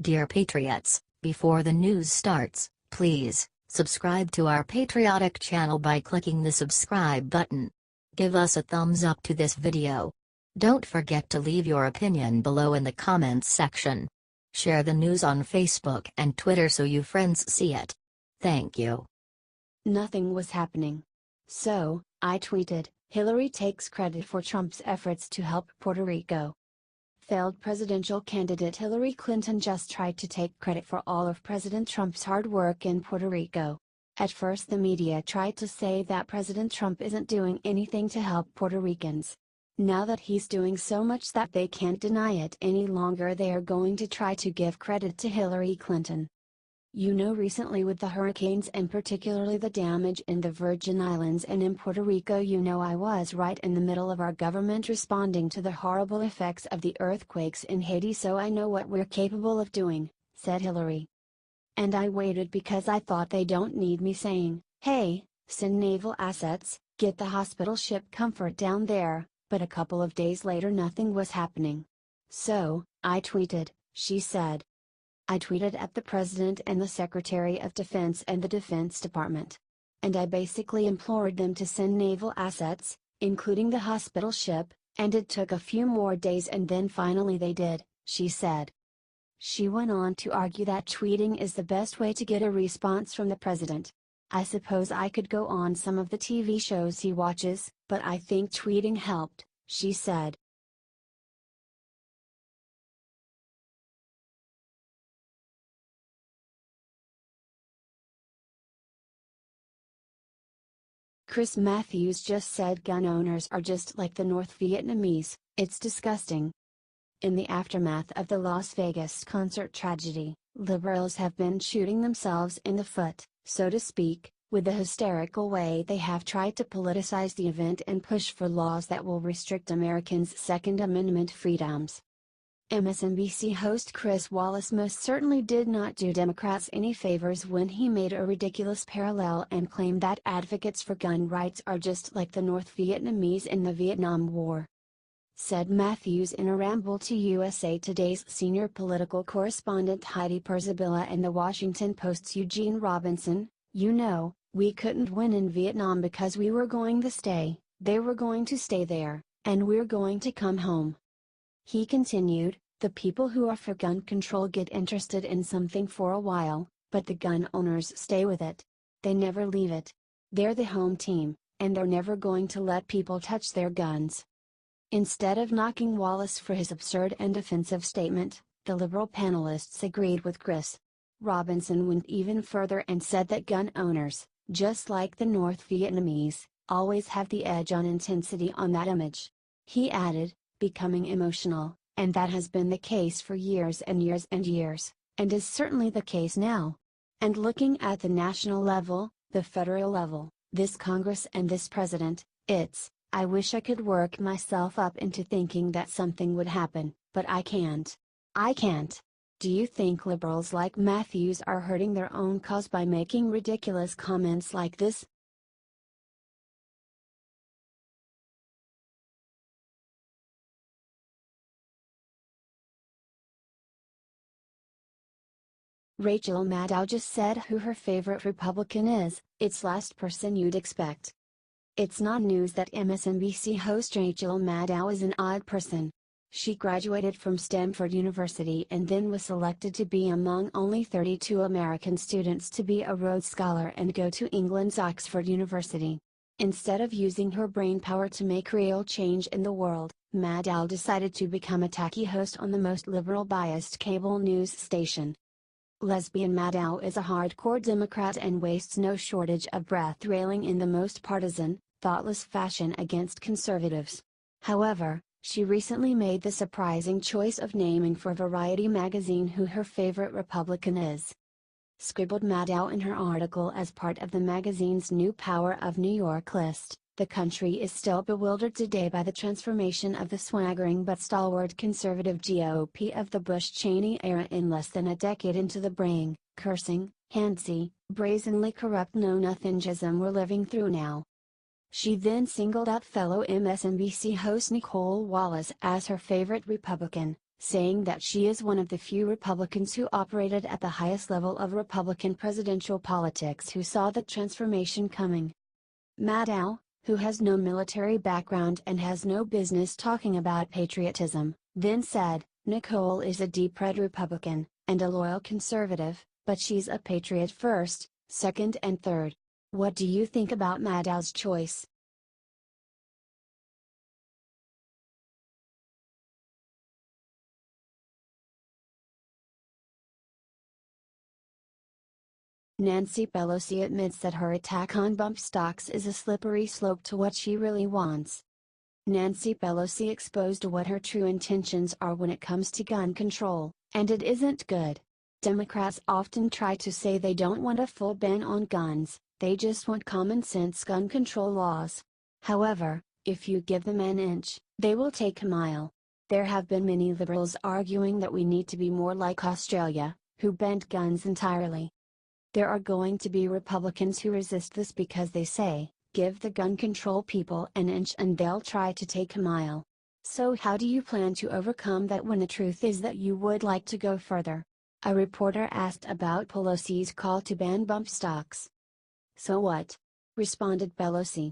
Dear Patriots, before the news starts, please subscribe to our patriotic channel by clicking the subscribe button. Give us a thumbs up to this video. Don't forget to leave your opinion below in the comments section. Share the news on Facebook and Twitter so you friends see it. Thank you. Nothing was happening. So, I tweeted, Hillary takes credit for Trump's efforts to help Puerto Rico. Failed presidential candidate Hillary Clinton just tried to take credit for all of President Trump's hard work in Puerto Rico. At first the media tried to say that President Trump isn't doing anything to help Puerto Ricans. Now that he's doing so much that they can't deny it any longer, they are going to try to give credit to Hillary Clinton. Recently with the hurricanes and particularly the damage in the Virgin Islands and in Puerto Rico, I was right in the middle of our government responding to the horrible effects of the earthquakes in Haiti, so I know what we're capable of doing, said Hillary. And I waited because I thought they don't need me saying, hey, send naval assets, get the hospital ship Comfort down there, but a couple of days later nothing was happening. So, I tweeted, she said. I tweeted at the President and the Secretary of Defense and the Defense Department. And I basically implored them to send naval assets, including the hospital ship, and it took a few more days and then finally they did, she said. She went on to argue that tweeting is the best way to get a response from the President. I suppose I could go on some of the TV shows he watches, but I think tweeting helped, she said. Chris Matthews just said gun owners are just like the North Vietnamese, it's disgusting. In the aftermath of the Las Vegas concert tragedy, liberals have been shooting themselves in the foot, so to speak, with the hysterical way they have tried to politicize the event and push for laws that will restrict Americans' Second Amendment freedoms. MSNBC host Chris Wallace most certainly did not do Democrats any favors when he made a ridiculous parallel and claimed that advocates for gun rights are just like the North Vietnamese in the Vietnam War. Said Matthews in a ramble to USA Today's senior political correspondent Heidi Perzabilla and the Washington Post's Eugene Robinson, we couldn't win in Vietnam because we were going to stay, they were going to stay there, and we're going to come home. He continued, the people who are for gun control get interested in something for a while, but the gun owners stay with it. They never leave it. They're the home team, and they're never going to let people touch their guns. Instead of knocking Wallace for his absurd and offensive statement, the liberal panelists agreed with Chris. Robinson went even further and said that gun owners, just like the North Vietnamese, always have the edge on intensity on that image. He added, becoming emotional, and that has been the case for years and years and years, and is certainly the case now. And looking at the national level, the federal level, this Congress and this president, I wish I could work myself up into thinking that something would happen, but I can't. I can't. Do you think liberals like Matthews are hurting their own cause by making ridiculous comments like this? Rachel Maddow just said who her favorite Republican is, it's last person you'd expect. It's not news that MSNBC host Rachel Maddow is an odd person. She graduated from Stanford University and then was selected to be among only 32 American students to be a Rhodes Scholar and go to England's Oxford University. Instead of using her brainpower to make real change in the world, Maddow decided to become a tacky host on the most liberal-biased cable news station. Lesbian Maddow is a hardcore Democrat and wastes no shortage of breath railing in the most partisan, thoughtless fashion against conservatives. However, she recently made the surprising choice of naming for Variety magazine who her favorite Republican is. Scribbled Maddow in her article as part of the magazine's New Power of New York list, the country is still bewildered today by the transformation of the swaggering but stalwart conservative GOP of the Bush-Cheney era in less than a decade into the braying, cursing, handsy, brazenly corrupt know-nothingism we're living through now. She then singled out fellow MSNBC host Nicole Wallace as her favorite Republican, saying that she is one of the few Republicans who operated at the highest level of Republican presidential politics who saw the transformation coming. Maddow, who has no military background and has no business talking about patriotism, then said, "Nicole is a deep red Republican, and a loyal conservative, but she's a patriot first, second and third." What do you think about Maddow's choice? Nancy Pelosi admits that her attack on bump stocks is a slippery slope to what she really wants. Nancy Pelosi exposed what her true intentions are when it comes to gun control, and it isn't good. Democrats often try to say they don't want a full ban on guns, they just want common sense gun control laws. However, if you give them an inch, they will take a mile. There have been many liberals arguing that we need to be more like Australia, who banned guns entirely. There are going to be Republicans who resist this because they say, give the gun control people an inch and they'll try to take a mile. So how do you plan to overcome that when the truth is that you would like to go further? A reporter asked about Pelosi's call to ban bump stocks. "So what?" responded Pelosi.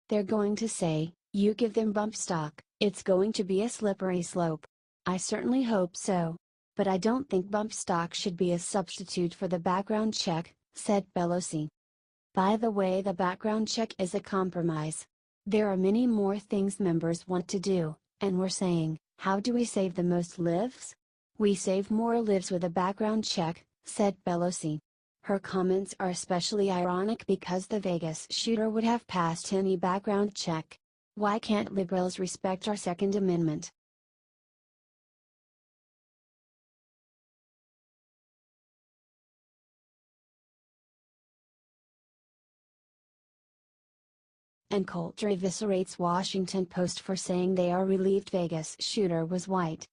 "They're going to say, you give them bump stock, it's going to be a slippery slope. I certainly hope so. But I don't think bump stock should be a substitute for the background check," said Pelosi. By the way, the background check is a compromise. There are many more things members want to do, and we're saying, how do we save the most lives? We save more lives with a background check, said Pelosi. Her comments are especially ironic because the Vegas shooter would have passed any background check. Why can't liberals respect our Second Amendment? And Coulter eviscerates Washington Post for saying they are relieved Vegas shooter was white.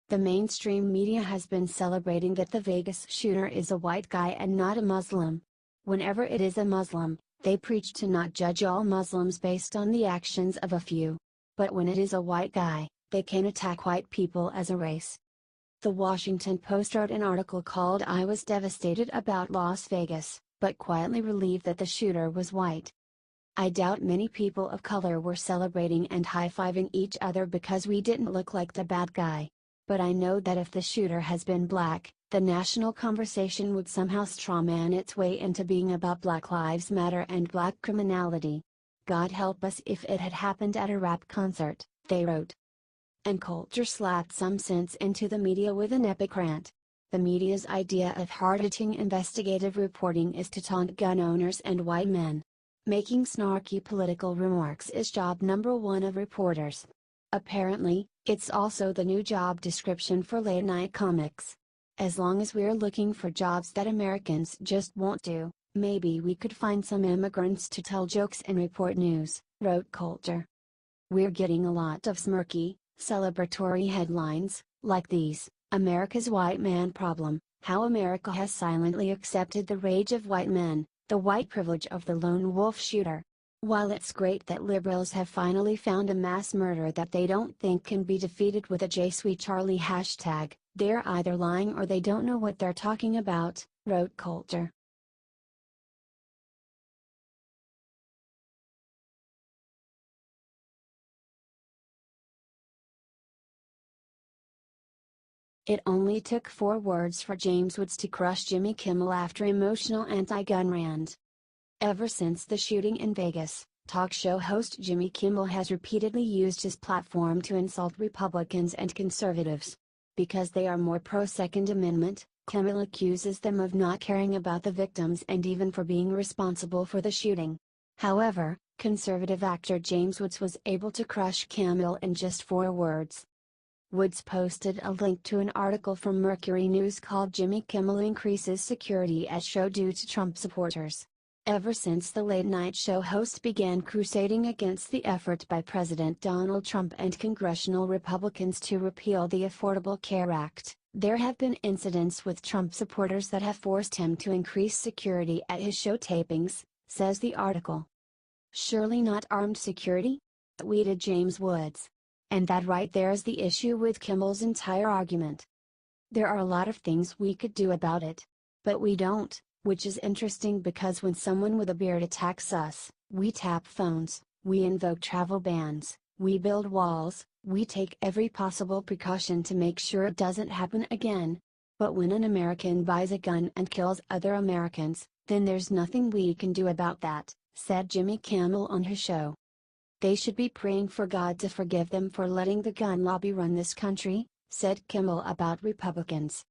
The mainstream media has been celebrating that the Vegas shooter is a white guy and not a Muslim. Whenever it is a Muslim, they preach to not judge all Muslims based on the actions of a few. But when it is a white guy, they can attack white people as a race. The Washington Post wrote an article called "I was devastated about Las Vegas, but quietly relieved that the shooter was white. I doubt many people of color were celebrating and high-fiving each other because we didn't look like the bad guy. But I know that if the shooter has been black, the national conversation would somehow strawman its way into being about Black Lives Matter and black criminality. God help us if it had happened at a rap concert," they wrote. And Coulter slapped some sense into the media with an epic rant. The media's idea of hard-hitting investigative reporting is to taunt gun owners and white men. Making snarky political remarks is job number one of reporters. Apparently, it's also the new job description for late-night comics. As long as we're looking for jobs that Americans just won't do, maybe we could find some immigrants to tell jokes and report news, wrote Coulter. We're getting a lot of smirky, celebratory headlines, like these: America's white man problem, how America has silently accepted the rage of white men, the white privilege of the lone wolf shooter. While it's great that liberals have finally found a mass murder that they don't think can be defeated with a "J Sweet Charlie" hashtag, they're either lying or they don't know what they're talking about, wrote Coulter. It only took 4 words for James Woods to crush Jimmy Kimmel after emotional anti-gun rant. Ever since the shooting in Vegas, talk show host Jimmy Kimmel has repeatedly used his platform to insult Republicans and conservatives. Because they are more pro-Second Amendment, Kimmel accuses them of not caring about the victims and even for being responsible for the shooting. However, conservative actor James Woods was able to crush Kimmel in just 4 words. Woods posted a link to an article from Mercury News called "Jimmy Kimmel Increases Security at Show Due to Trump Supporters." Ever since the late-night show host began crusading against the effort by President Donald Trump and congressional Republicans to repeal the Affordable Care Act, there have been incidents with Trump supporters that have forced him to increase security at his show tapings, says the article. Surely not armed security? Tweeted James Woods. And that right there is the issue with Kimmel's entire argument. There are a lot of things we could do about it. But we don't, which is interesting because when someone with a beard attacks us, we tap phones, we invoke travel bans, we build walls, we take every possible precaution to make sure it doesn't happen again. But when an American buys a gun and kills other Americans, then there's nothing we can do about that, said Jimmy Kimmel on his show. They should be praying for God to forgive them for letting the gun lobby run this country, said Kimmel about Republicans.